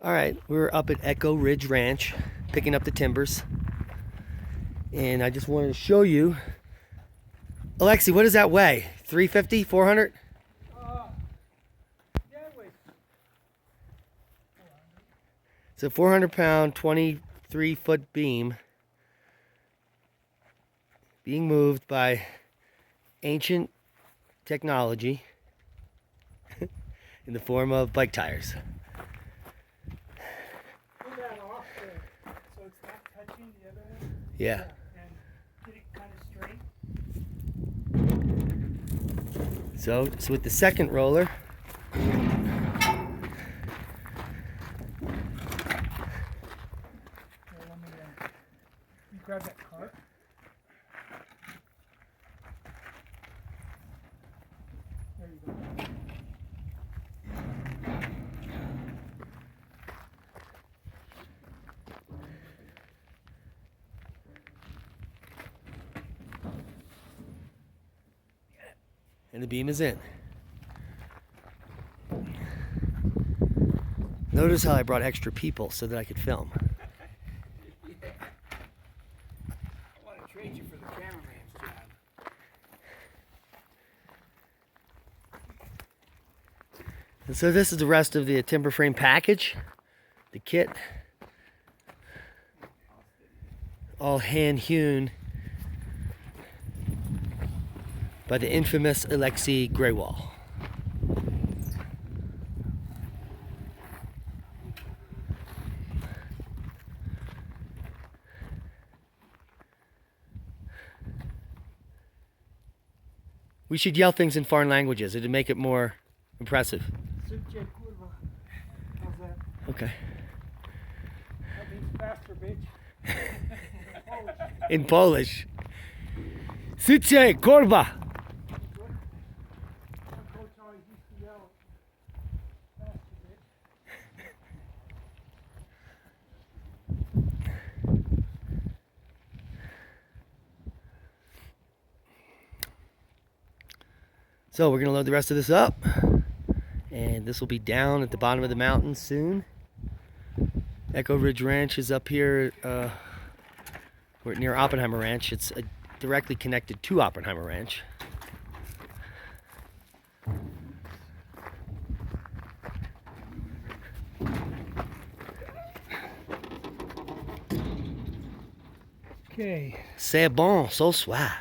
All right, we're up at Echo Ridge Ranch picking up the timbers. And I just wanted to show you. Alexi, what does that weigh? 350, 400? Yeah, it weighs 400. It's a 400-pound, 23-foot beam being moved by ancient technology in the form of bike tires. Pull that off there so it's not touching the other one. Yeah. And get it kind of straight. So with the second roller, Here, let me you grab that cart. There you go. and the beam is in. Notice how I brought extra people so that I could film. Yeah. I want to trade you for the cameraman's job. And so this is the rest of the timber frame package, the kit, all hand hewn by the infamous Alexi Greywall. We should yell things in foreign languages. It'd make it more impressive. Szybciej, kurwa. How's that? Okay. That means faster, bitch. In Polish. Szybciej, kurwa! My coach always used to yell, faster, bitch. So we're gonna load the rest of this up, and this will be down at the bottom of the mountain soon. Echo Ridge Ranch is up here. We're near Oppenheimer Ranch. It's directly connected to Oppenheimer Ranch. Okay. C'est bon, ce soir.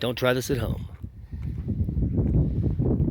Don't try this at home.